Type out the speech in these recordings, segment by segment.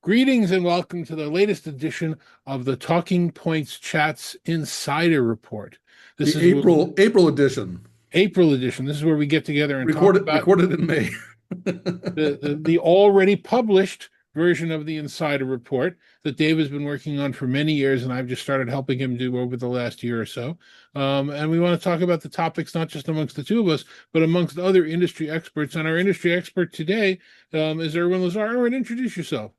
Greetings and welcome to the latest edition of the TalkingPointz Chatz Insider Report. This is April edition. April edition. This is where we get together and recorded in May. the already published version of the Insider Report that Dave has been working on for many years, and I've just started helping him do over the last year or so. And we want to talk about the topics not just amongst the two of us, but amongst other industry experts. And our industry expert today is Irwin Lazar. Irwin, introduce yourself.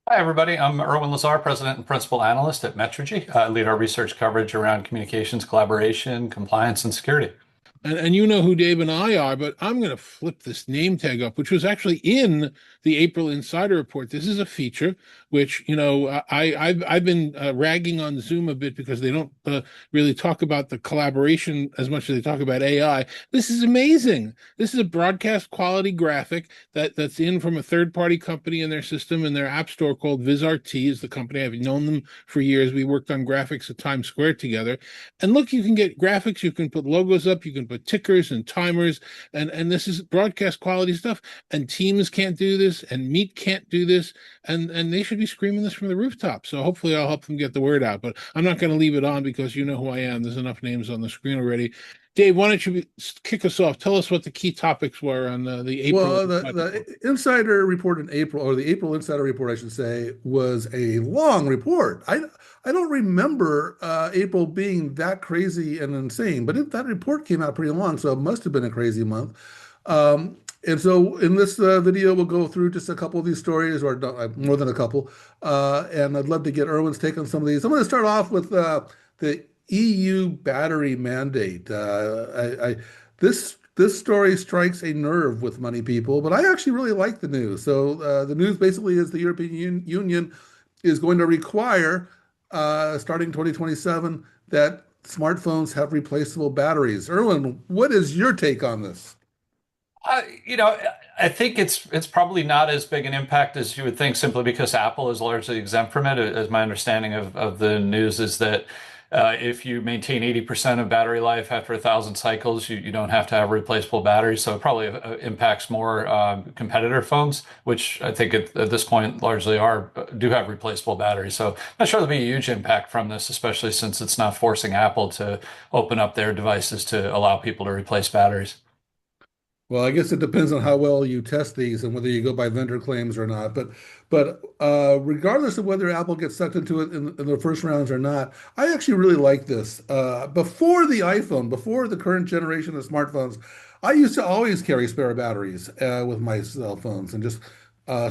Hi, everybody. I'm Irwin Lazar, President and Principal Analyst at Metrigy. I lead our research coverage around communications, collaboration, compliance, and security. And you know who Dave and I are, but I'm going to flip this name tag up, which was actually in the April Insider Report. This is a feature which, you know, I've been ragging on Zoom a bit because they don't really talk about the collaboration as much as they talk about AI. This is amazing. This is a broadcast quality graphic that's in from a third-party company in their system, in their app store called VizRT is the company. I've known them for years. We worked on graphics at Times Square together. And look, you can get graphics, you can put logos up, you can put tickers and timers, and this is broadcast quality stuff. And Teams can't do this, and Meet can't do this, and they should be screaming this from the rooftop. So hopefully I'll help them get the word out. But I'm not going to leave it on because you know who I am. There's enough names on the screen already. Dave, why don't you kick us off? Tell us what the key topics were on the April. Well, the Insider Report in April, or the April Insider Report, I should say, was a long report. I don't remember April being that crazy and insane, but that report came out pretty long, so it must have been a crazy month. And so in this video, we'll go through just a couple of these stories, or more than a couple, and I'd love to get Irwin's take on some of these. I'm going to start off with the EU battery mandate. This story strikes a nerve with many people, but I actually really like the news. So the news basically is the European Union is going to require, starting 2027, that smartphones have replaceable batteries. Irwin, what is your take on this? I think it's probably not as big an impact as you would think, simply because Apple is largely exempt from it. As my understanding of the news is that if you maintain 80% of battery life after 1,000 cycles, you don't have to have replaceable batteries. So it probably impacts more competitor phones, which I think at this point largely do have replaceable batteries. So I'm not sure there'll be a huge impact from this, especially since it's not forcing Apple to open up their devices to allow people to replace batteries. Well, I guess it depends on how well you test these and whether you go by vendor claims or not. But regardless of whether Apple gets sucked into it in the first rounds or not, I actually really like this. Before the iPhone, before the current generation of smartphones, I used to always carry spare batteries with my cell phones and just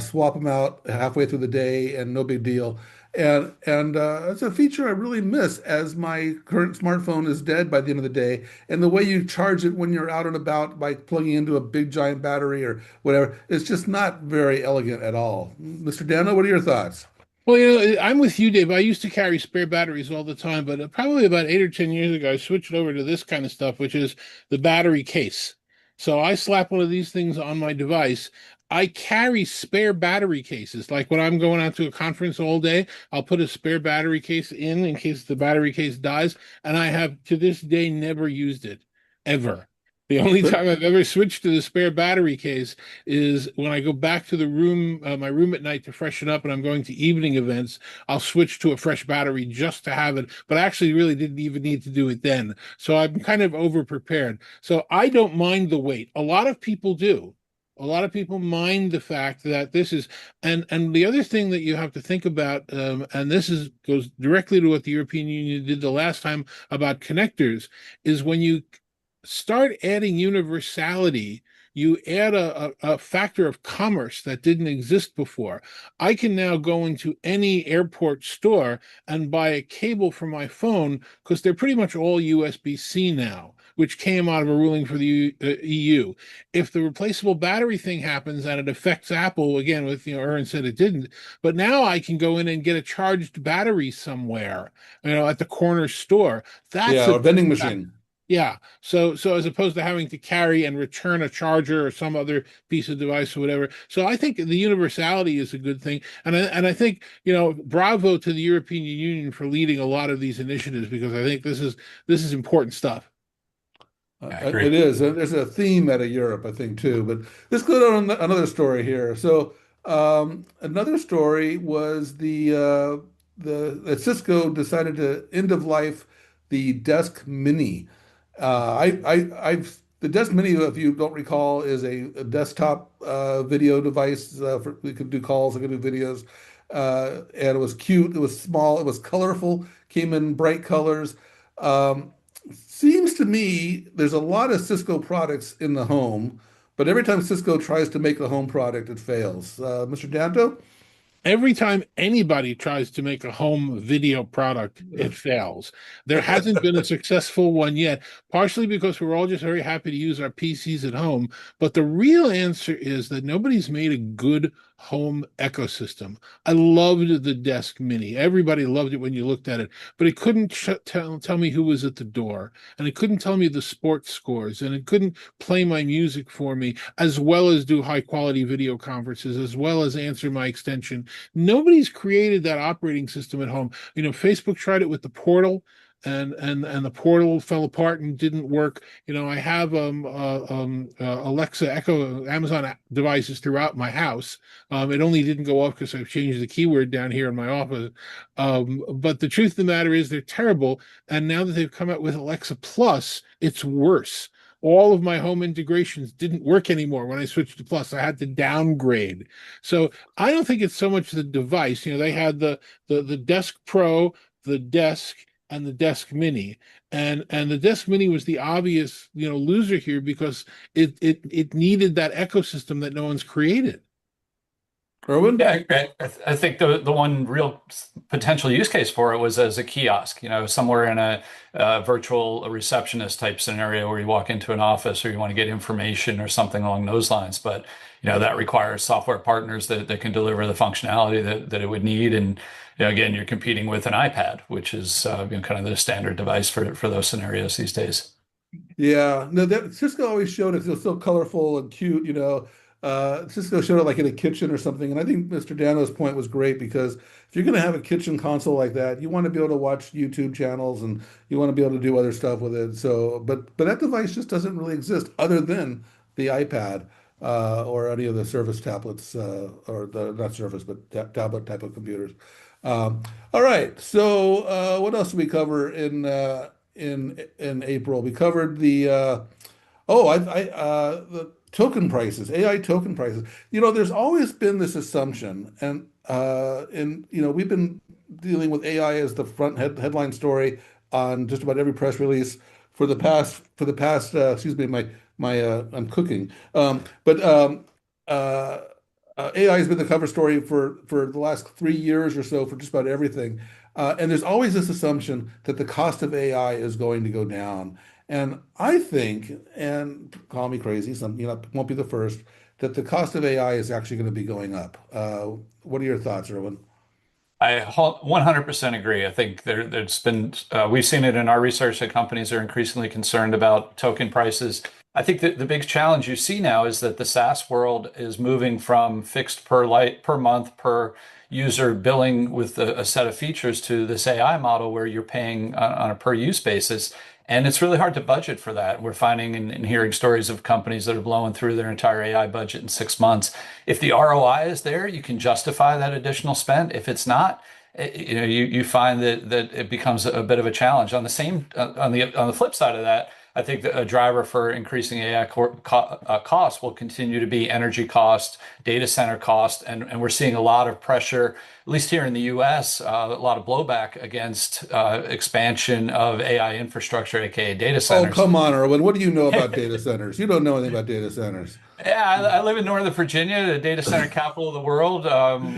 swap them out halfway through the day and no big deal. And it's a feature I really miss, as my current smartphone is dead by the end of the day. And the way you charge it when you're out and about by plugging into a big giant battery or whatever, it's just not very elegant at all. Mr. Danto, what are your thoughts? Well, you know, I'm with you, Dave. I used to carry spare batteries all the time, but probably about 8 or 10 years ago, I switched over to this kind of stuff, which is the battery case. So I slap one of these things on my device. I carry spare battery cases. Like when I'm going out to a conference all day, I'll put a spare battery case in case the battery case dies. And I have to this day never used it, ever. The only time I've ever switched to the spare battery case is when I go back to the room, my room at night to freshen up, and I'm going to evening events. I'll switch to a fresh battery just to have it, but I actually really didn't even need to do it then. So I'm kind of over prepared. So I don't mind the wait. A lot of people do. A lot of people mind the fact that this is, and the other thing that you have to think about, and this goes directly to what the European Union did the last time about connectors, is when you start adding universality, you add a factor of commerce that didn't exist before. I can now go into any airport store and buy a cable for my phone because they're pretty much all USB-C now, which came out of a ruling for the EU. If the replaceable battery thing happens and it affects Apple, again, with, Irwin said it didn't, but now I can go in and get a charged battery somewhere, at the corner store. That's a vending machine. Yeah. So as opposed to having to carry and return a charger or some other piece of device or whatever. So I think the universality is a good thing. And I think, bravo to the European Union for leading a lot of these initiatives, because I think this is important stuff. I agree. It is. And there's a theme out of Europe, I think, too. But let's go on another story here. So, another story was that Cisco decided to end of life the Desk Mini. I've the Desk Mini, if you don't recall, is a desktop video device. We could do calls, I could do videos, and it was cute. It was small. It was colorful. Came in bright colors. Um, Seems to me there's a lot of Cisco products in the home, but every time Cisco tries to make a home product, it fails. Mr. Danto? Every time anybody tries to make a home video product, it fails. There hasn't been a successful one yet, partially because we're all just very happy to use our PCs at home. But the real answer is that nobody's made a good home ecosystem. I loved the Desk Mini. Everybody loved it when you looked at it, but it couldn't tell me who was at the door, and it couldn't tell me the sports scores, and it couldn't play my music for me, as well as do high quality video conferences, as well as answer my extension. Nobody's created that operating system at home. Facebook tried it with the Portal, and the Portal fell apart and didn't work. I have Alexa, Echo, Amazon devices throughout my house. It only didn't go off because I've changed the keyword down here in my office. But the truth of the matter is they're terrible. And now that they've come out with Alexa Plus, it's worse. All of my home integrations didn't work anymore when I switched to Plus. I had to downgrade. So I don't think it's so much the device. They had the Desk Pro, the Desk, and the Desk Mini, and the Desk Mini was the obvious loser here because it needed that ecosystem that no one's created. Irwin? Yeah, I think the one real potential use case for it was as a kiosk, somewhere in a virtual receptionist type scenario where you walk into an office or you want to get information or something along those lines. But, that requires software partners that can deliver the functionality that it would need. And, again, you're competing with an iPad, which is kind of the standard device for those scenarios these days. Yeah, no, Cisco always showed it. It was so colorful and cute, Cisco showed it like in a kitchen or something. And I think Mr. Dano's point was great because if you're going to have a kitchen console like that, you want to be able to watch YouTube channels and you want to be able to do other stuff with it. So, but that device just doesn't really exist other than the iPad or any of the Surface tablets or the not Surface, but tablet type of computers. All right. So, what else did we cover in April? We covered the token prices, AI token prices. There's always been this assumption, and we've been dealing with AI as the headline story on just about every press release for the past. Excuse me, I'm cooking. But AI has been the cover story for the last 3 years or so for just about everything. And there's always this assumption that the cost of AI is going to go down. And I think, and call me crazy, won't be the first, that the cost of AI is actually going to be going up. What are your thoughts, Irwin? I 100% agree. I think there's been, we've seen it in our research that companies are increasingly concerned about token prices. I think that the big challenge you see now is that the SaaS world is moving from fixed per month, per user billing with a set of features to this AI model where you're paying on a per use basis. And it's really hard to budget for that. We're finding and hearing stories of companies that are blowing through their entire AI budget in 6 months. If the ROI is there, you can justify that additional spend. If it's not, you find that it becomes a bit of a challenge. On the flip side of that, I think that a driver for increasing AI costs will continue to be energy cost, data center cost, and we're seeing a lot of pressure, at least here in the US, a lot of blowback against expansion of AI infrastructure, aka data Oh, centers. come on, Irwin. What do you know about data centers? You don't know anything about data centers. Yeah, I live in Northern Virginia, the data center capital of the world.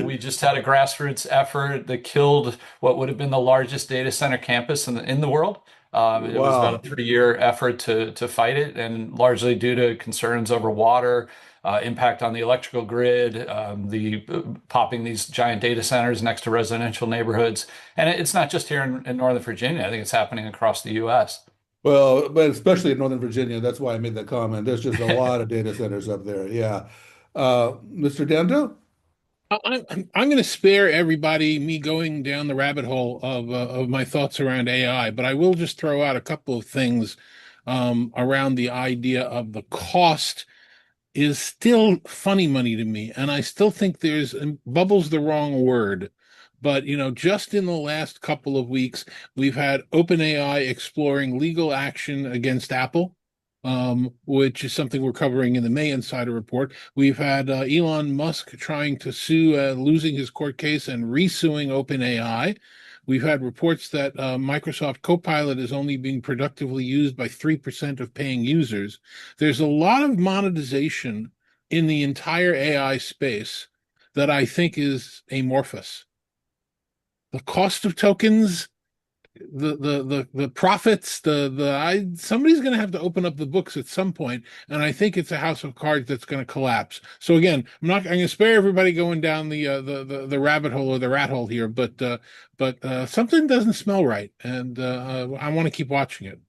We just had a grassroots effort that killed what would have been the largest data center campus in the world. It was about a Wow. 3-year effort to fight it, and largely due to concerns over water, impact on the electrical grid, the popping these giant data centers next to residential neighborhoods. And it's not just here in Northern Virginia. I think it's happening across the U.S. Well, but especially in Northern Virginia, that's why I made that comment. There's just a lot of data centers up there. Yeah. Mr. Danto? I'm going to spare everybody me going down the rabbit hole of my thoughts around AI, but I will just throw out a couple of things around the idea of the cost is still funny money to me, and I still think there's bubble's the wrong word. But just in the last couple of weeks, we've had OpenAI exploring legal action against Apple, which is something we're covering in the May Insider Report. We've had Elon Musk trying to sue, losing his court case and resuing OpenAI. We've had reports that Microsoft Copilot is only being productively used by 3% of paying users. There's a lot of monetization in the entire AI space that I think is amorphous. The cost of tokens, the profits, somebody's going to have to open up the books at some point, and I think it's a house of cards that's going to collapse. So again, I'm going to spare everybody going down the rabbit hole or the rat hole here, but something doesn't smell right, and I want to keep watching it.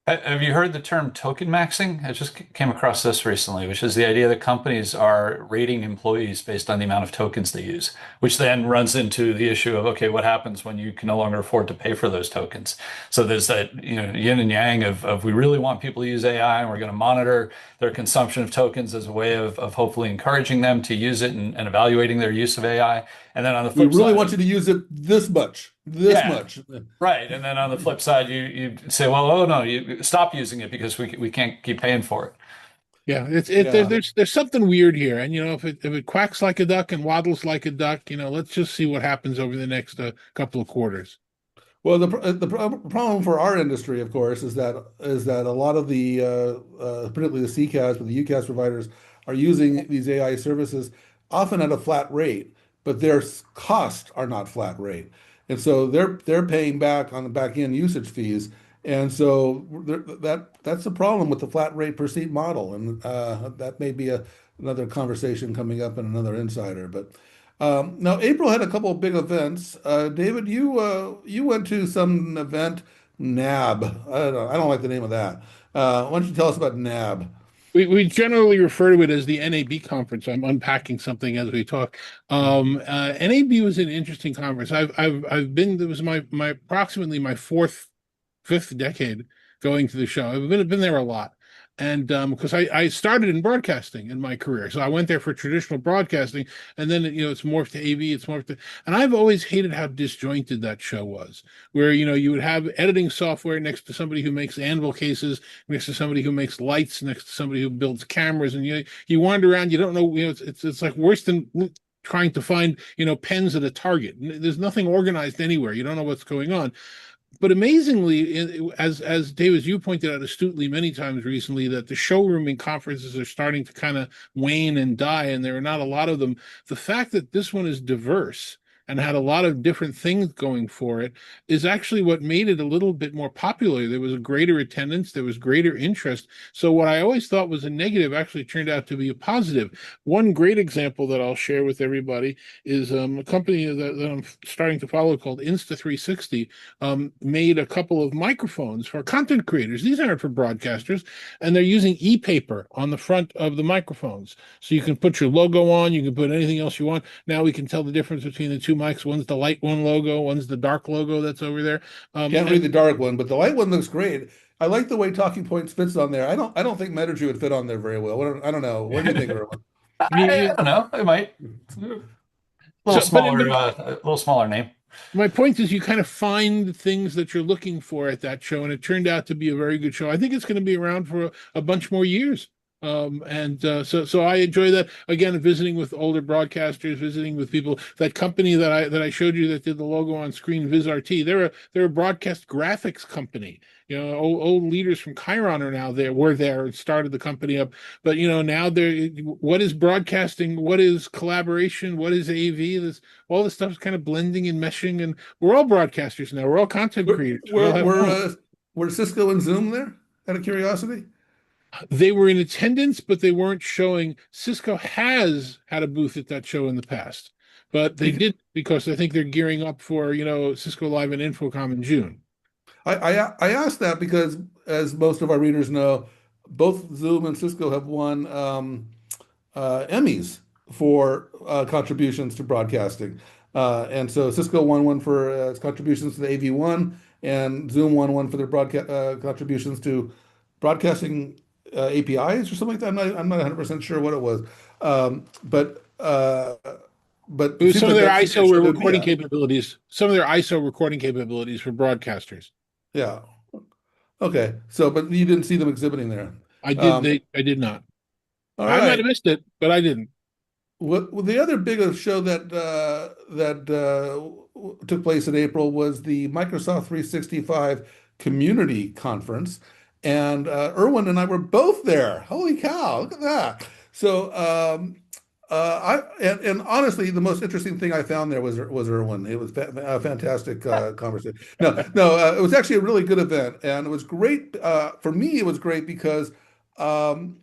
Have you heard the term token maxing? I just came across this recently, which is the idea that companies are rating employees based on the amount of tokens they use, which then runs into the issue of, okay, what happens when you can no longer afford to pay for those tokens? So there's that, yin and yang of we really want people to use AI and we're going to monitor their consumption of tokens as a way of hopefully encouraging them to use it and evaluating their use of AI. And then on the We flip really side, want you to use it this much, much. right. And then on the flip side, you say, well, oh no, you stop using it because we can't keep paying for it. Yeah, Yeah. there's something weird here, and if it quacks like a duck and waddles like a duck, let's just see what happens over the next couple of quarters. Well, the problem for our industry, of course, is that a lot of the particularly the CCaaS but the UCaaS providers are using these AI services often at a flat rate, but their costs are not flat rate, and so they're paying back on the back end usage fees, and so that's the problem with the flat rate per seat model, and that may be another conversation coming up in another insider, but. Now, April had a couple of big events. David, you went to some event, NAB. I don't like the name of that. Why don't you tell us about NAB? We generally refer to it as the NAB conference. I'm unpacking something as we talk. NAB was an interesting conference. I've been. It was my approximately my fifth decade going to the show. I've been there a lot. And because I started in broadcasting in my career, so I went there for traditional broadcasting, and then it's morphed to AV, it's morphed to, and I've always hated how disjointed that show was, where you would have editing software next to somebody who makes anvil cases, next to somebody who makes lights, next to somebody who builds cameras, and you wander around, you don't know, it's like worse than trying to find pens at a Target. There's nothing organized anywhere. You don't know what's going on. But amazingly, as Dave, as you pointed out astutely many times recently, that the showrooming conferences are starting to kind of wane and die, and there are not a lot of them. The fact that this one is diverse and had a lot of different things going for it is actually what made it a little bit more popular. There was a greater attendance, there was greater interest. So what I always thought was a negative actually turned out to be a positive. One great example that I'll share with everybody is a company that I'm starting to follow called Insta360 made a couple of microphones for content creators. These aren't for broadcasters, and they're using e-paper on the front of the microphones. So you can put your logo on, you can put anything else you want. Now we can tell the difference between the two mics. One's the light one logo, one's the dark logo that's over there. Can't read the dark one, but the light one looks great. I like the way TalkingPointz fits on there. I don't think Metrigy would fit on there very well. I don't know. What do you think, Irwin? I don't know. It might. A little smaller name. My point is, you kind of find the things that you're looking for at that show, and it turned out to be a very good show. I think it's going to be around for a bunch more years. So I enjoy that. Again, visiting with older broadcasters, visiting with people. That company that I showed you that did the logo on screen, VizRT, they're a broadcast graphics company. Old leaders from Chiron are now there, were there and started the company up. But now what is broadcasting? What is collaboration? What is AV? All this stuff is kind of blending and meshing, and we're all broadcasters now. We're all content creators. Were Cisco and Zoom there? Out of curiosity. They were in attendance, but they weren't showing. Cisco has had a booth at that show in the past, but they did because I think they're gearing up for Cisco Live and Infocom in June. I asked that because, as most of our readers know, both Zoom and Cisco have won Emmys for contributions to broadcasting. And so Cisco won one for its contributions to the AV1, and Zoom won one for their broadcast contributions to broadcasting APIs or something like that. I'm not 100% sure what it was. But It it was seems some of like their that's the ISO show they'd be recording at. capabilities, some of their ISO recording capabilities for broadcasters. Yeah. Okay. So, but you didn't see them exhibiting there. Um, I did not. all I might have right. missed it, but I didn't. What the other big show took place in April was the Microsoft 365 Community Conference, and Irwin and I were both there. Holy cow! Look at that. So, and honestly, the most interesting thing I found there was Irwin. It was a fantastic conversation. No, it was actually a really good event, and it was great. For me, it was great because. Um,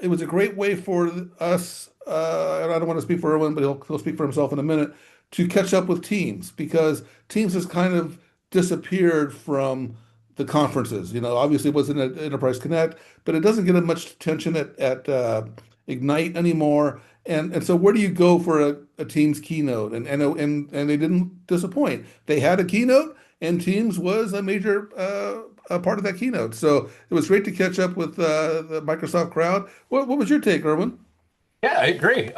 it was a great way for us, and I don't want to speak for Irwin, but he'll speak for himself in a minute, to catch up with Teams because Teams has kind of disappeared from the conferences. Obviously it wasn't at Enterprise Connect, but it doesn't get as much attention at Ignite anymore. And so where do you go for a Teams keynote? And they didn't disappoint. They had a keynote, and Teams was a major a part of that keynote. So it was great to catch up with the Microsoft crowd. What was your take, Irwin? Yeah, I agree.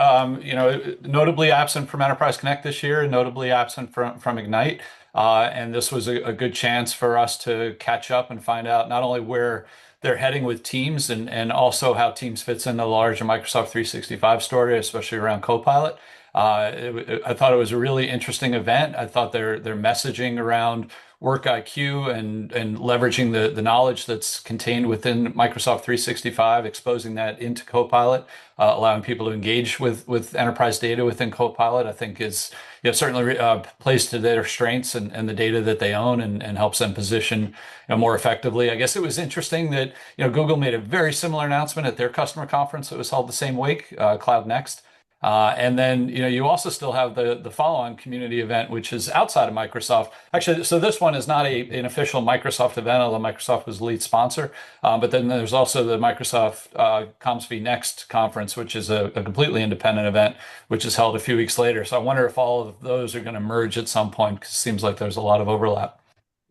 Notably absent from Enterprise Connect this year, notably absent from Ignite. And this was a good chance for us to catch up and find out not only where they're heading with Teams and also how Teams fits in the larger Microsoft 365 story, especially around Copilot. I thought it was a really interesting event. I thought their messaging around work IQ and leveraging the knowledge that's contained within Microsoft 365, exposing that into Copilot, allowing people to engage with enterprise data within Copilot, I think is certainly plays to their strengths and the data that they own and helps them position more effectively. I guess it was interesting that Google made a very similar announcement at their customer conference that was held the same week, Cloud Next. And then you also still have the follow-on community event, which is outside of Microsoft. Actually, so this one is not an official Microsoft event, although Microsoft was the lead sponsor. But then there's also the Microsoft ComsV Next conference, which is a completely independent event, which is held a few weeks later. So I wonder if all of those are going to merge at some point, because it seems like there's a lot of overlap.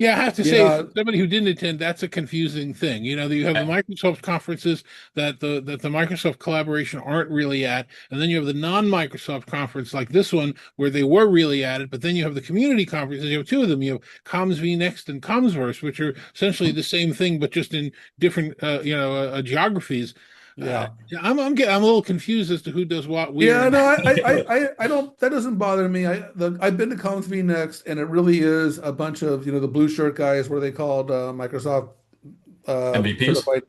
Yeah, I have to say, Yeah, for somebody who didn't attend, that's a confusing thing. You have the Microsoft conferences that the Microsoft collaboration aren't really at, and then you have the non-Microsoft conference like this one where they were really at it, but then you have the community conferences. You have two of them. You have ComsV Next and Comsverse, which are essentially the same thing, but just in different, geographies. Uh, yeah. I'm a little confused as to who does what where. Yeah, no, I don't. That doesn't bother me. I've been to ComsV Next, and it really is a bunch of the blue shirt guys. What are they called? Microsoft MVPs,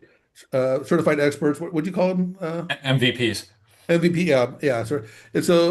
certified experts. What would you call them? MVPs. MVP, yeah, yeah. So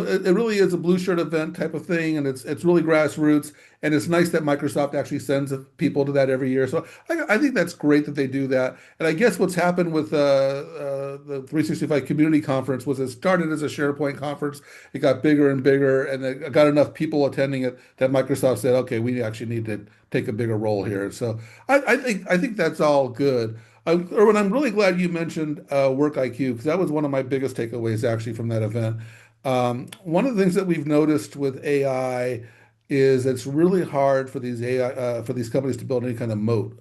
it really is a blue shirt event type of thing, and it's really grassroots, and it's nice that Microsoft actually sends people to that every year. So I think that's great that they do that. And I guess what's happened with the 365 Community Conference was it started as a SharePoint conference, it got bigger and bigger, and it got enough people attending it that Microsoft said, okay, we actually need to take a bigger role here. So I think that's all good. Erwin, I'm really glad you mentioned Work IQ because that was one of my biggest takeaways actually from that event. One of the things that we've noticed with AI is it's really hard for these AI for these companies to build any kind of moat.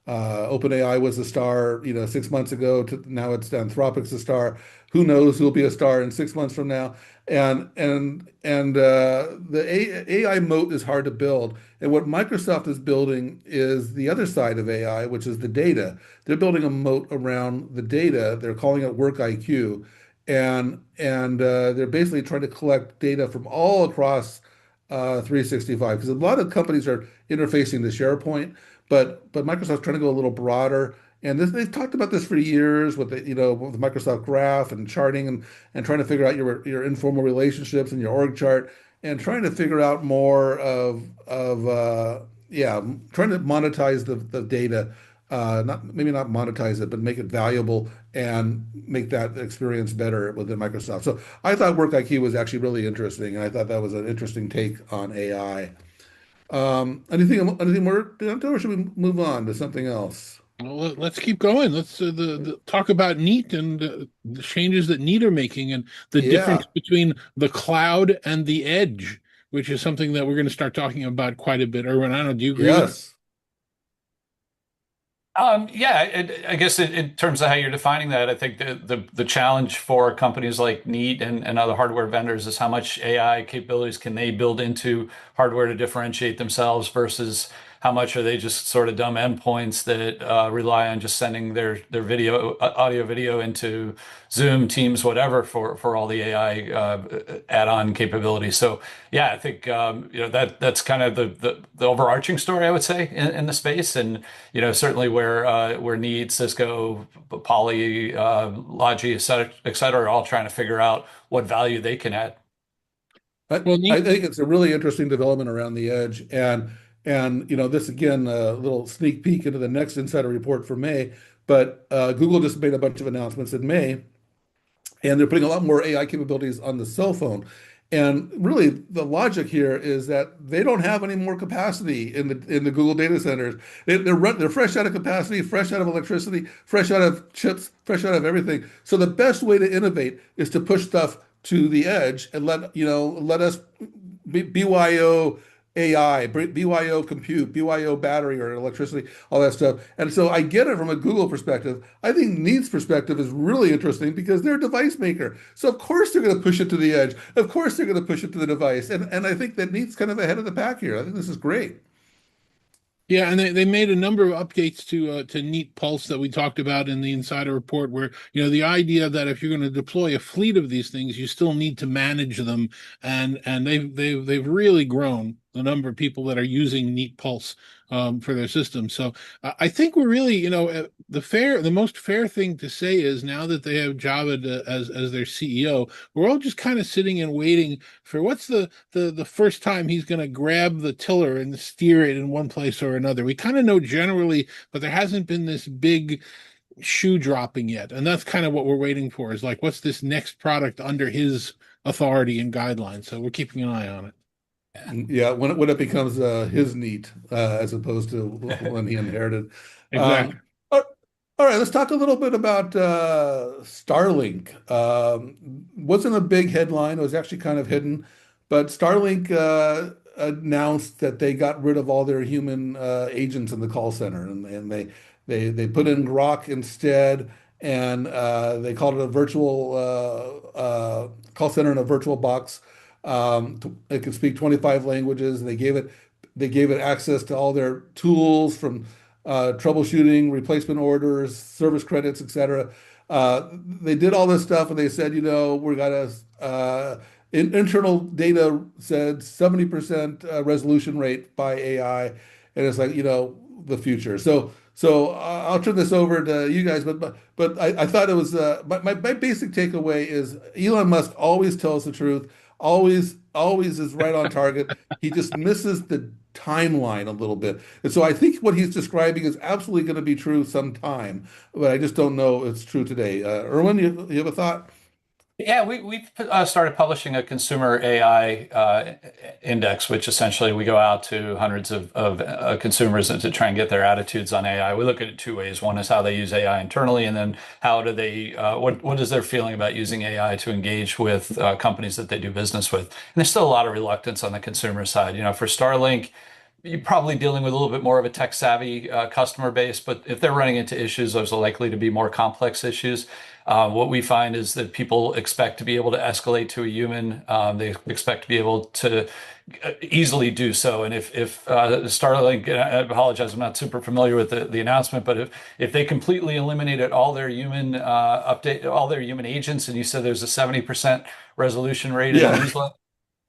OpenAI was a star, 6 months ago. Now it's Anthropic's a star. Who knows who'll be a star in 6 months from now? And the AI moat is hard to build. And what Microsoft is building is the other side of AI, which is the data. They're building a moat around the data. They're calling it Work IQ, and they're basically trying to collect data from all across 365 because a lot of companies are interfacing to SharePoint, but Microsoft's trying to go a little broader. And they've talked about this for years with with Microsoft Graph and charting and trying to figure out your informal relationships and your org chart and trying to figure out more of trying to monetize the data, not monetize it, but make it valuable and make that experience better within Microsoft. So I thought Work IQ was actually really interesting, and I thought that was an interesting take on AI. Anything more, Danto, or should we move on to something else? Well, let's keep going. Let's talk about Neat and the changes that Neat are making and the difference Yeah. between the cloud and the edge, which is something that we're going to start talking about quite a bit. Irwin, I don't know, do you agree with? Yes. Yeah, I guess in terms of how you're defining that, I think the challenge for companies like Neat and other hardware vendors is how much AI capabilities can they build into hardware to differentiate themselves versus how much are they just sort of dumb endpoints that rely on just sending their audio video into Zoom, Teams, whatever for all the AI add-on capabilities. So yeah, I think that's kind of the overarching story I would say in the space, and certainly where Need, Cisco, Poly, Logi, et cetera, are all trying to figure out what value they can add. Well, I Neat, think it's a really interesting development around the edge, and this again a little sneak peek into the next insider report for May. But Google just made a bunch of announcements in May, and they're putting a lot more AI capabilities on the cell phone. And really, the logic here is that they don't have any more capacity in the Google data centers. They're fresh out of capacity, fresh out of electricity, fresh out of chips, fresh out of everything. So the best way to innovate is to push stuff to the edge and let us BYO AI, BYO compute, BYO battery or electricity, all that stuff. And so I get it from a Google perspective. I think Neat's perspective is really interesting because they're a device maker. So of course they're going to push it to the edge. Of course they're going to push it to the device. And I think that Neat's kind of ahead of the pack here. I think this is great. yeah, and they made a number of updates to Neat Pulse that we talked about in the Insider Report, where the idea that if you're going to deploy a fleet of these things, you still need to manage them, and they've really grown the number of people that are using Neat Pulse for their system. So I think we're really, the most fair thing to say is now that they have Java as their CEO, we're all just kind of sitting and waiting for what's the first time he's going to grab the tiller and steer it in one place or another. We kind of know generally, but there hasn't been this big shoe dropping yet, and that's kind of what we're waiting for. Is like, what's this next product under his authority and guidelines? So we're keeping an eye on it. Yeah, when it becomes his Neat as opposed to when he inherited. Exactly. All all right, let's talk a little bit about Starlink. Wasn't a big headline. It was actually kind of hidden, but Starlink announced that they got rid of all their human agents in the call center, and they put in Grok instead, and they called it a virtual call center in a virtual box. It could speak 25 languages. They gave it access to all their tools from troubleshooting, replacement orders, service credits, etc. They did all this stuff, and they said, we got internal data said 70% resolution rate by AI, and it's like, the future. So I'll turn this over to you guys, but I thought it was my basic takeaway is Elon Musk always tells the truth, always is right on target. He just misses the timeline a little bit. And so I think what he's describing is absolutely going to be true sometime, but I just don't know it's true today. Irwin, you have a thought? Yeah, we've started publishing a consumer AI index, which essentially we go out to hundreds of consumers and to try and get their attitudes on AI. We look at it two ways. One is how they use AI internally, and then how do they what is their feeling about using AI to engage with companies that they do business with. And there's still a lot of reluctance on the consumer side. For Starlink, you're probably dealing with a little bit more of a tech savvy customer base, but if they're running into issues, those are likely to be more complex issues. What we find is that people expect to be able to escalate to a human. They expect to be able to easily do so. And if Starlink, and I apologize, I'm not super familiar with the announcement, but if they completely eliminated all their human all their human agents, and you said there's a 70% resolution rate in the Yeah. newsletter,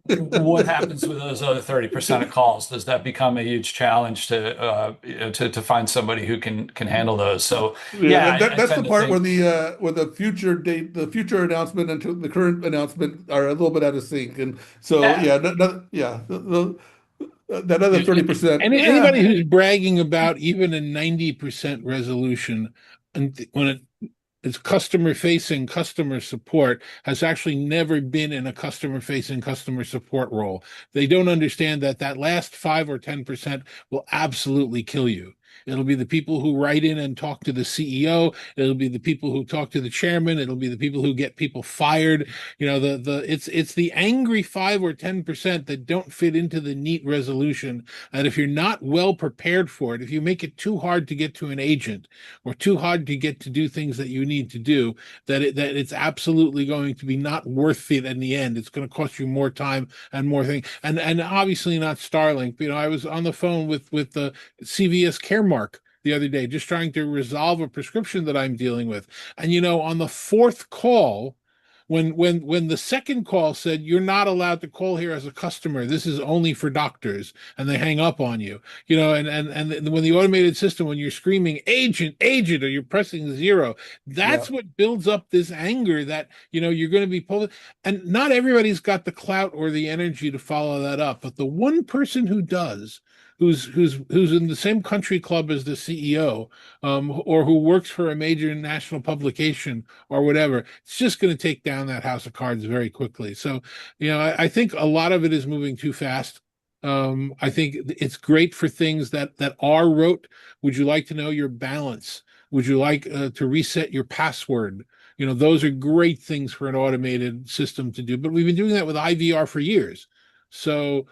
what happens with those other 30% of calls? Does that become a huge challenge to find somebody who can handle those? So Yeah, yeah, I that's the tend to part think. where the future date, the future announcement and the current announcement are a little bit out of sync, and so Yeah. yeah, that other Yeah, 30%, anybody yeah, who's bragging about even a 90% resolution, and when it it's customer facing customer support has actually never been in a customer facing customer support role. They don't understand that that last 5 or 10% will absolutely kill you. It'll be the people who write in and talk to the CEO. It'll be the people who talk to the chairman. It'll be the people who get people fired. You know, it's the angry 5 or 10% that don't fit into the neat resolution. And if you're not well prepared for it, if you make it too hard to get to an agent or too hard to get to do things that you need to do, that it's absolutely going to be not worth it in the end. It's going to cost you more time and more things. And obviously not Starlink. You know, I was on the phone with the CVS Caremark the other day, just trying to resolve a prescription that I'm dealing with. And you know, on the fourth call, when the second call said you're not allowed to call here as a customer, this is only for doctors, and they hang up on you, you know, and when the automated system, when you're screaming agent agent or you're pressing 0, that's what builds up this anger that, you know, you're going to be pulled. And not everybody's got the clout or the energy to follow that up, but the one person who does, who's in the same country club as the CEO, or who works for a major national publication or whatever, it's just going to take down that house of cards very quickly. So, you know, I think a lot of it is moving too fast. I think it's great for things that are rote. Would you like to know your balance? Would you like to reset your password? You know, those are great things for an automated system to do. But we've been doing that with IVR for years. So,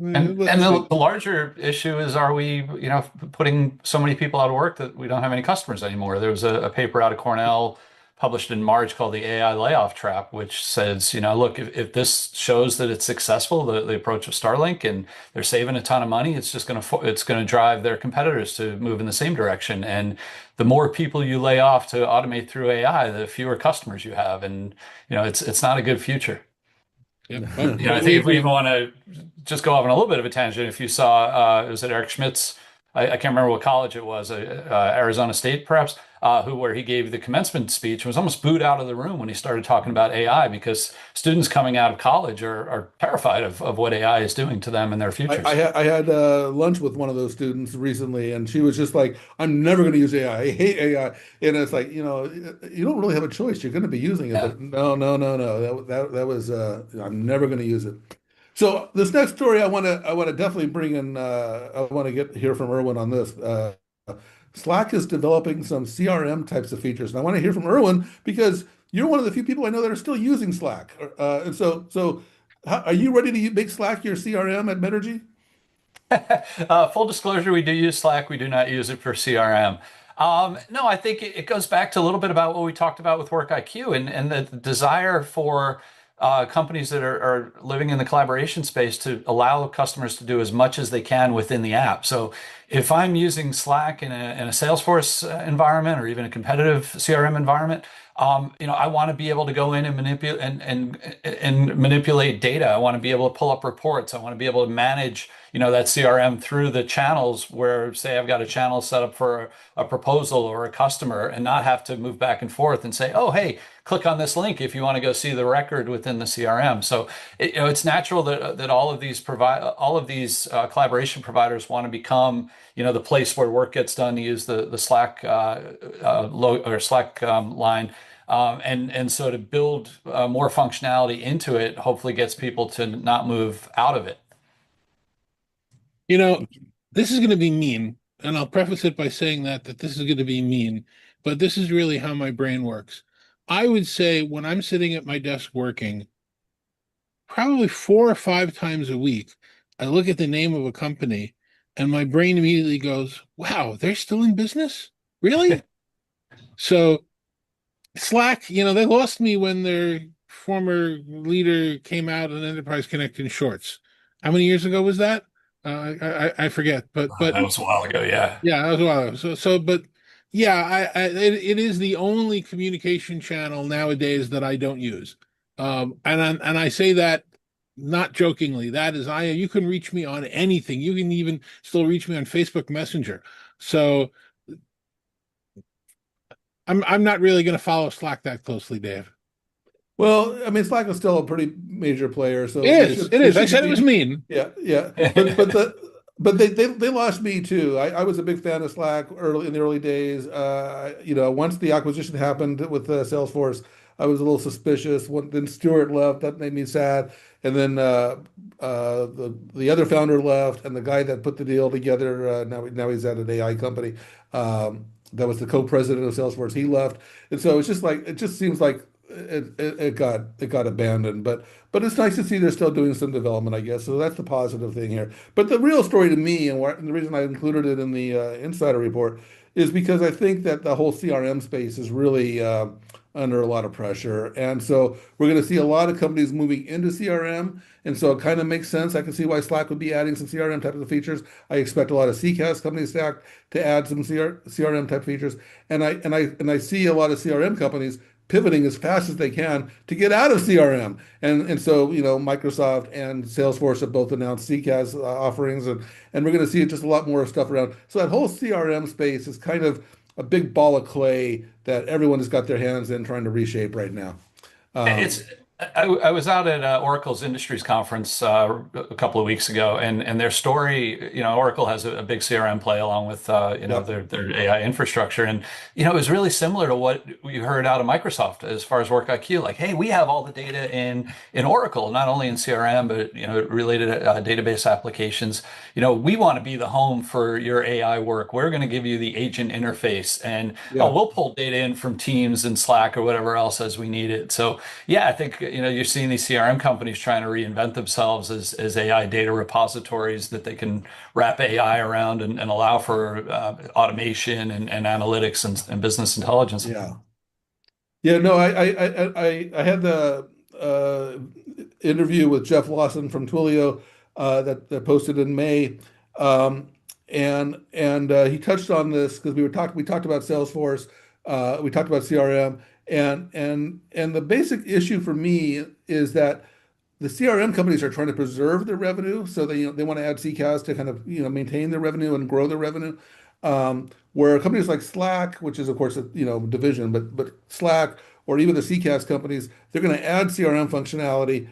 And the larger issue is, are we, you know, putting so many people out of work that we don't have any customers anymore? There was a paper out of Cornell published in March called the AI layoff trap, which says, you know, look, if this shows that it's successful, the approach of Starlink, and they're saving a ton of money, it's just going to drive their competitors to move in the same direction. And the more people you lay off to automate through AI, the fewer customers you have, and you know, it's not a good future. Yep. You know, I think if we even want to just go off on a little bit of a tangent, if you saw, it was at Eric Schmidt's, I can't remember what college it was, Arizona State perhaps, where he gave the commencement speech and was almost booed out of the room when he started talking about AI, because students coming out of college are terrified of what AI is doing to them and their futures. I had lunch with one of those students recently, and she was just like, "I'm never going to use AI. I hate AI." And it's like, you know, you don't really have a choice. You're going to be using it, Yeah. but no. That was I'm never going to use it. So this next story, I want to definitely bring in. I want to hear from Irwin on this. Slack is developing some CRM types of features, and I want to hear from Irwin because you're one of the few people I know that are still using Slack. And so are you ready to make Slack your CRM at Metrigy? Full disclosure, we do use Slack. We do not use it for CRM. No, I think it goes back to a little bit about what we talked about with Work IQ and the desire for companies that are living in the collaboration space to allow customers to do as much as they can within the app. So if I'm using Slack in a Salesforce environment or even a competitive CRM environment, you know, I want to be able to go in and manipulate and manipulate data. I want to be able to pull up reports. I want to be able to manage, you know, that CRM through the channels where, say, I've got a channel set up for a proposal or a customer, and not have to move back and forth and say, oh, hey, click on this link if you want to go see the record within the CRM. So you know, it's natural that all of these collaboration providers want to become, you know, the place where work gets done, to use the Slack Slack line. And so to build more functionality into it, hopefully gets people to not move out of it. You know, this is going to be mean, and I'll preface it by saying that this is going to be mean, but this is really how my brain works. I would say when I'm sitting at my desk working, probably 4 or 5 times a week, I look at the name of a company and my brain immediately goes, wow, they're still in business? Really? So Slack, you know, they lost me when their former leader came out on Enterprise Connect in shorts. How many years ago was that? I forget, but That was a while ago. Yeah. yeah, that was a while ago. But yeah, it is the only communication channel nowadays that I don't use. And I say that not jokingly. That is, you can reach me on anything. You can even still reach me on Facebook Messenger. So I'm not really going to follow Slack that closely, Dave. Well, I mean, Slack is still a pretty major player, so It is. I said it was mean. Yeah. But But they lost me too. I was a big fan of Slack early in the early days. Once the acquisition happened with Salesforce, I was a little suspicious. Then Stewart left, that made me sad. And then the other founder left, and the guy that put the deal together now he's at an AI company. That was the co-president of Salesforce. He left, and so it's just like it just seems like it got abandoned. But it's nice to see they're still doing some development, I guess. So that's the positive thing here. But the real story to me, and the reason I included it in the Insider Report, is because I think that the whole CRM space is really under a lot of pressure. And so we're going to see a lot of companies moving into CRM. And so it kind of makes sense. I can see why Slack would be adding some CRM type of features. I expect a lot of CCaaS companies to add some CRM type features. And I see a lot of CRM companies pivoting as fast as they can to get out of CRM. And so, Microsoft and Salesforce have both announced CCaaS offerings, and we're going to see just a lot more stuff around. So that whole CRM space is kind of a big ball of clay that everyone has got their hands in trying to reshape right now. It's I was out at Oracle's Industries Conference a couple of weeks ago, and their story, Oracle has a big CRM play along with Yep. their AI infrastructure, and it was really similar to what we heard out of Microsoft as far as WorkIQ. Like, hey, we have all the data in Oracle, not only in CRM but related database applications. We want to be the home for your AI work. We're going to give you the agent interface, and Yeah. we'll pull data in from Teams and Slack or whatever else as we need it. So yeah, I think you're seeing these CRM companies trying to reinvent themselves as AI data repositories that they can wrap AI around and allow for automation and analytics and business intelligence. Yeah. Yeah, no, I had the interview with Jeff Lawson from Twilio that posted in May, and he touched on this because we talked about Salesforce, we talked about CRM, and the basic issue for me is that the CRM companies are trying to preserve their revenue, so they want to add CCaaS to kind of maintain their revenue and grow their revenue. Where companies like Slack, which is of course a division, but Slack or even the CCaaS companies, they're going to add CRM functionality,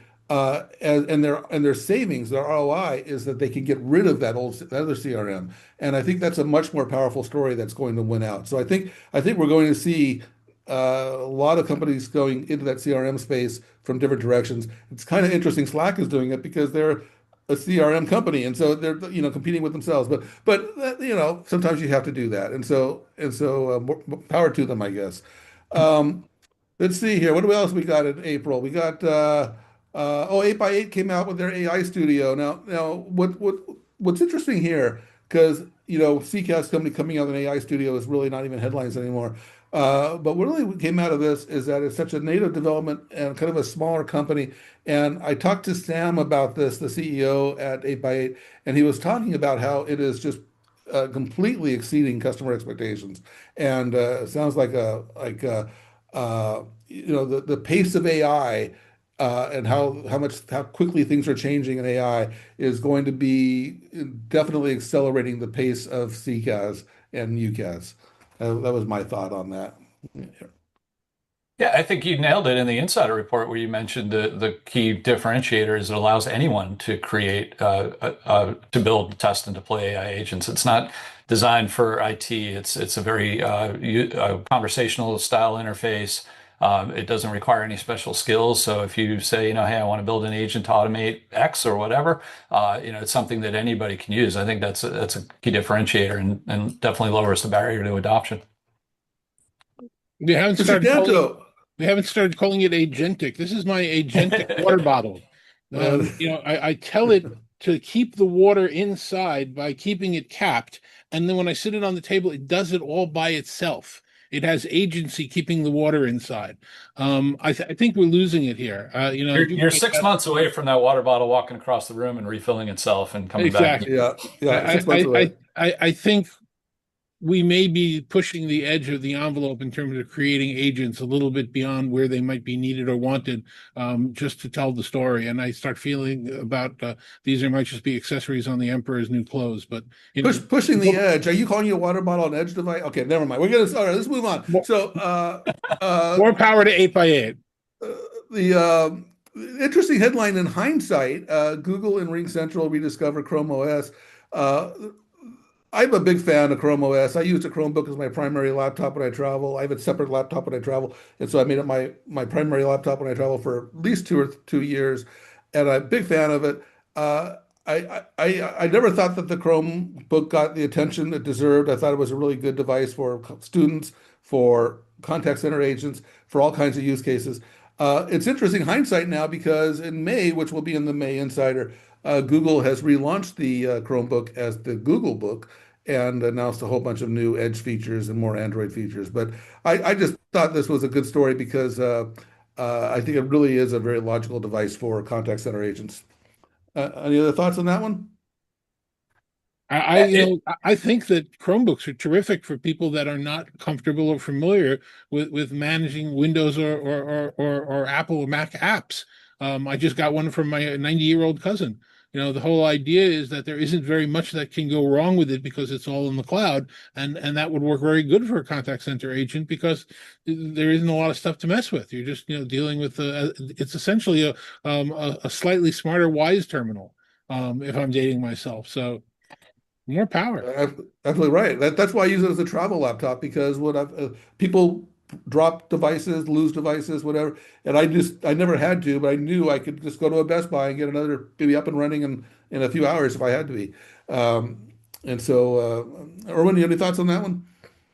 and their savings, their ROI is that they can get rid of that other CRM, and I think that's a much more powerful story that's going to win out. So I think we're going to see a lot of companies going into that CRM space from different directions. It's kind of interesting. Slack is doing it because they're a CRM company, and so they're competing with themselves. But sometimes you have to do that, and so more power to them, I guess. Um, let's see here. What else we got in April? We got 8x8 came out with their AI studio. Now what's interesting here, because CCAS company coming out with an AI studio is really not even headlines anymore. But what really came out of this is that it's such a native development and kind of a smaller company. And I talked to Sam about this, the CEO at 8x8, and he was talking about how it is just completely exceeding customer expectations. And it sounds like the pace of AI and how quickly things are changing in AI is going to be definitely accelerating the pace of CCaaS and UCaaS. That was my thought on that. Yeah, I think you nailed it in the Insider Report where you mentioned the key differentiator is it allows anyone to create, to build, test, and deploy AI agents. It's not designed for IT. It's a very conversational style interface. It doesn't require any special skills. So if you say, hey, I want to build an agent to automate X or whatever, it's something that anybody can use. I think that's a key differentiator and definitely lowers the barrier to adoption. We haven't Mr. started calling Danto, we haven't started calling it agentic. This is my agentic water bottle. uh, I tell it to keep the water inside by keeping it capped, and then when I sit it on the table, it does it all by itself. It has agency keeping the water inside. I think we're losing it here. You're 6 months away from that water bottle walking across the room and refilling itself and coming back. Exactly. yeah, 6 months away. I think we may be pushing the edge of the envelope in terms of creating agents a little bit beyond where they might be needed or wanted, just to tell the story. And I start feeling about these might just be accessories on the emperor's new clothes. But Pushing the edge. Are you calling your water bottle an edge device? Okay, never mind. All right, let's move on. So more power to 8x8. The interesting headline in hindsight, Google and Ring Central rediscover Chrome OS. Uh, I'm a big fan of Chrome OS. I use a Chromebook as my primary laptop when I travel. I have a separate laptop when I travel, and so I made it my primary laptop when I travel for at least 2 years, and I'm a big fan of it. I never thought that the Chromebook got the attention it deserved. I thought it was a really good device for students, for contact center agents, for all kinds of use cases. It's interesting hindsight now because in May, which will be in the May Insider, Google has relaunched the Chromebook as the Google Book and announced a whole bunch of new Edge features and more Android features. But I just thought this was a good story because I think it really is a very logical device for contact center agents. Any other thoughts on that one? I think that Chromebooks are terrific for people that are not comfortable or familiar with managing Windows or Apple or Mac apps. I just got one from my 90-year-old cousin. The whole idea is that there isn't very much that can go wrong with it because it's all in the cloud, and that would work very good for a contact center agent because there isn't a lot of stuff to mess with. You're just dealing with it's essentially a slightly smarter Wise terminal, if I'm dating myself. So. More power. Absolutely right. That's why I use it as a travel laptop because people drop devices, lose devices, whatever, and I never had to, but I knew I could just go to a Best Buy and get another maybe up and running in a few hours if I had to be. And so, Irwin, you have any thoughts on that one?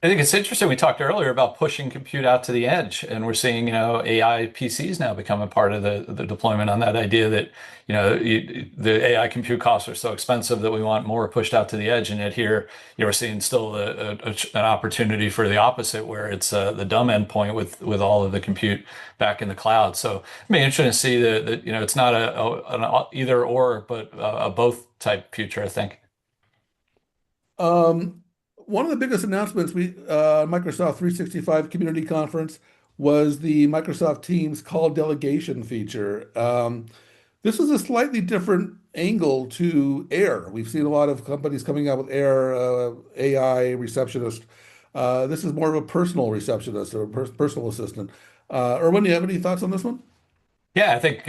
I think it's interesting. We talked earlier about pushing compute out to the edge, and we're seeing, AI PCs now become a part of the deployment on that idea that, the AI compute costs are so expensive that we want more pushed out to the edge. And yet here, we're seeing still an opportunity for the opposite, where it's the dumb endpoint with all of the compute back in the cloud. So it'd be interesting to see that, it's not an either or, but a both type future, I think. Um, One of the biggest announcements Microsoft 365 Community Conference was the Microsoft Teams call delegation feature. This is a slightly different angle to Air. We've seen a lot of companies coming out with Air AI receptionist. This is more of a personal receptionist or personal assistant. Erwin, do you have any thoughts on this one? Yeah, I think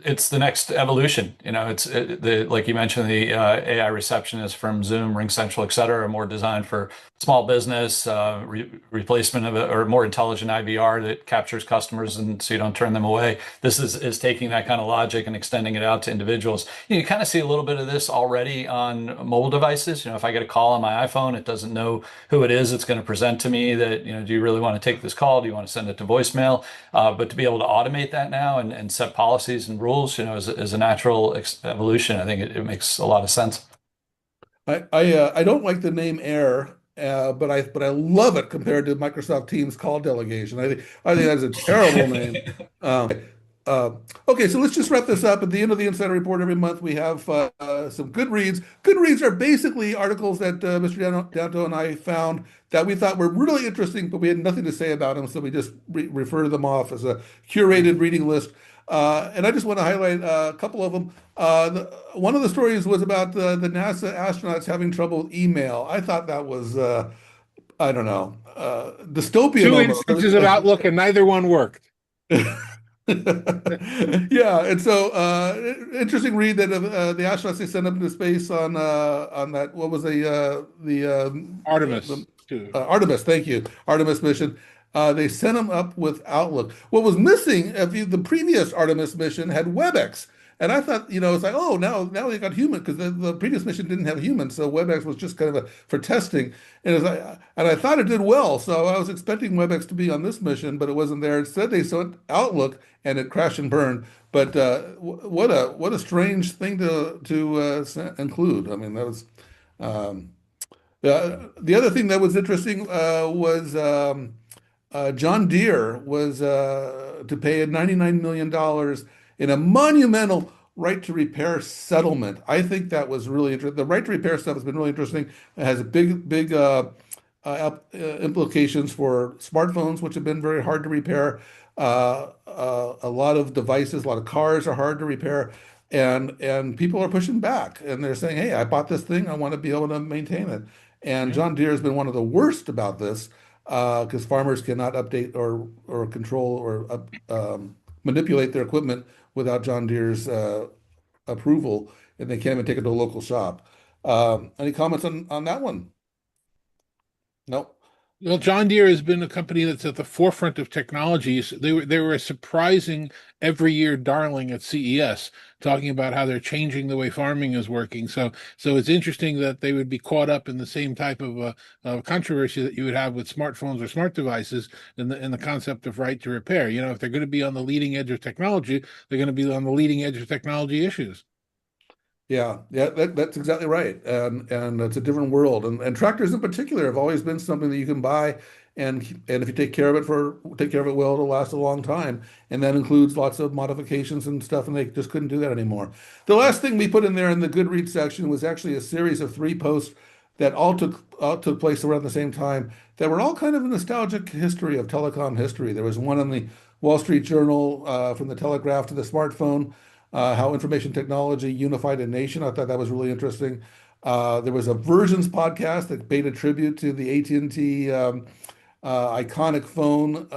it's the next evolution. Like you mentioned, the AI receptionist from Zoom, RingCentral, et cetera, are more designed for small business, replacement of or more intelligent IVR that captures customers and so you don't turn them away. This is taking that kind of logic and extending it out to individuals. You kind of see a little bit of this already on mobile devices. If I get a call on my iPhone, it doesn't know who it is. It's going to present to me that, do you really want to take this call? Do you want to send it to voicemail? But to be able to automate that now and set policies and rules, is a natural evolution. I think it makes a lot of sense. I don't like the name Air, but I love it compared to Microsoft Teams call delegation. I think that's a terrible name. Uh, okay, so let's just wrap this up. At the end of the Insider Report every month, we have some good reads. Good reads are basically articles that Mr. Danto and I found that we thought were really interesting, but we had nothing to say about them, so we just refer them off as a curated reading list. And I just want to highlight a couple of them. One of the stories was about the NASA astronauts having trouble with email. I thought that was, I don't know, dystopian Two almost. instances of Outlook, and neither one worked. Yeah, and so interesting read that the astronauts they sent up into space on that what was Artemis, too. Artemis, thank you, Artemis mission. They sent them up with Outlook. What was missing, the previous Artemis mission had WebEx, and I thought, it's like, oh, now they got human because the previous mission didn't have human, so WebEx was just kind of for testing, and I thought it did well, so I was expecting WebEx to be on this mission, but it wasn't there. Instead, they sent Outlook, and it crashed and burned. But what a strange thing to include. I mean, that was the other thing that was interesting was. John Deere was to pay $99 million in a monumental right to repair settlement. I think that was really interesting. The right to repair stuff has been really interesting. It has big implications for smartphones, which have been very hard to repair. A lot of devices, a lot of cars are hard to repair, and people are pushing back, and they're saying, "Hey, I bought this thing. I want to be able to maintain it." And John Deere has been one of the worst about this because farmers cannot update or control or manipulate their equipment without John Deere's approval, and they can't even take it to a local shop. Any comments on that one? Nope. Well, John Deere has been a company that's at the forefront of technologies. They were a surprising every year darling at CES, talking about how they're changing the way farming is working. So it's interesting that they would be caught up in the same type of controversy that you would have with smartphones or smart devices in the concept of right to repair. You know, if they're going to be on the leading edge of technology, they're going to be on the leading edge of technology issues. Yeah, yeah, that's exactly right. And it's a different world. And tractors in particular have always been something that you can buy and if you take care of it well, it'll last a long time. And that includes lots of modifications and stuff, and they just couldn't do that anymore. The last thing we put in there in the Goodreads section was actually a series of 3 posts that all took place around the same time that were all kind of a nostalgic history of telecom history. There was one in the Wall Street Journal, from the telegraph to the smartphone, how information technology unified a nation. I thought that was really interesting. There was a Versions podcast that paid a tribute to the AT&T iconic phone,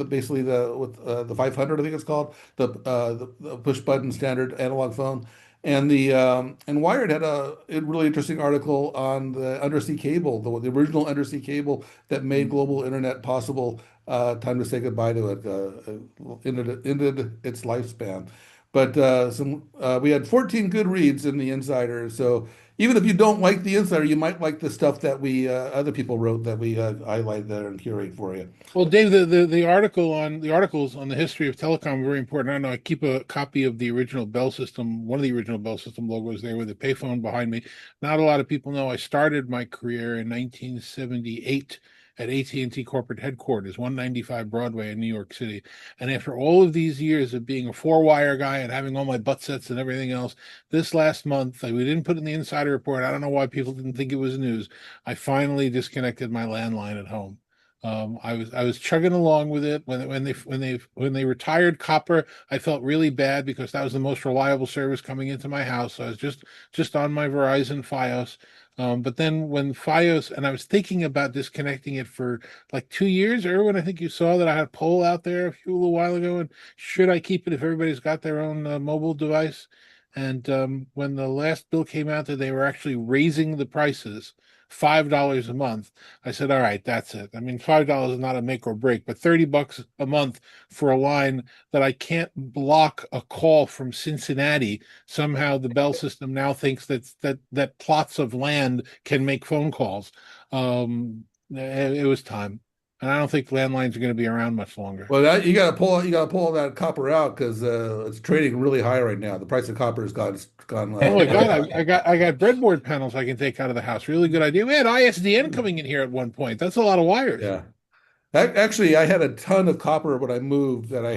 basically the 500, I think it's called, the push button standard analog phone. And Wired had a really interesting article on the undersea cable, the original undersea cable that made global internet possible. Time to say goodbye to it. Ended its lifespan. But we had 14 good reads in the Insider. So even if you don't like the Insider, you might like the stuff that we other people wrote that we highlight there and curate for you. Well, Dave, the articles on the history of telecom are very important. I know I keep a copy of the original Bell system, one of the original Bell system logos there with a payphone behind me. Not a lot of people know I started my career in 1978 at AT&T corporate headquarters, 195 Broadway in New York City. And after all of these years of being a four-wire guy and having all my butt sets and everything else, this last month, we didn't put in the Insider Report. I don't know why people didn't think it was news. I finally disconnected my landline at home. I was chugging along with it when they retired copper. I felt really bad because that was the most reliable service coming into my house. So I was just on my Verizon FiOS. But then when FiOS, and I was thinking about disconnecting it for like 2 years. Irwin, I think you saw that I had a poll out there a little while ago, and should I keep it if everybody's got their own mobile device? And when the last bill came out that they were actually raising the prices $5 a month, I said, all right, that's it. I mean, $5 is not a make or break, but $30 a month for a line that I can't block a call from Cincinnati. Somehow the Bell system now thinks that plots of land can make phone calls. It was time. And I don't think landlines are going to be around much longer. Well, you got to pull all that copper out because it's trading really high right now. The price of copper has gone Oh my really God, high. I got breadboard panels I can take out of the house. Really good idea. We had ISDN coming in here at one point. That's a lot of wires. Yeah. Actually, I had a ton of copper when I moved that I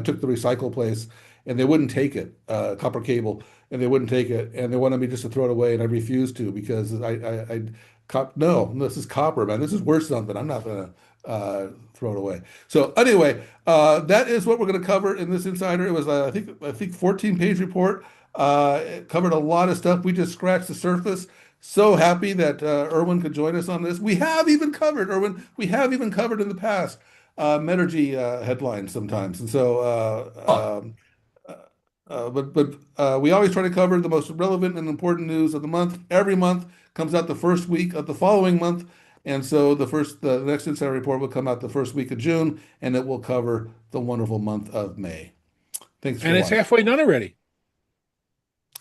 took the recycle place and they wouldn't take it, copper cable, and they wouldn't take it. And they wanted me just to throw it away. And I refused to because no, this is copper, man. This is worth something. I'm not going to throw it away. So anyway, that is what we're going to cover in this Insider. It was, I think 14-page report. It covered a lot of stuff. We just scratched the surface. So happy that Irwin could join us on this. We have even covered, Irwin, we have even covered in the past Metrigy headlines sometimes. And so, but we always try to cover the most relevant and important news of the month. Every month comes out the first week of the following month. And so the next Insider Report will come out the first week of June, and it will cover the wonderful month of May. Thanks for And it's watching. halfway done already.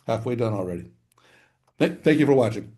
Halfway done already. Thank you for watching.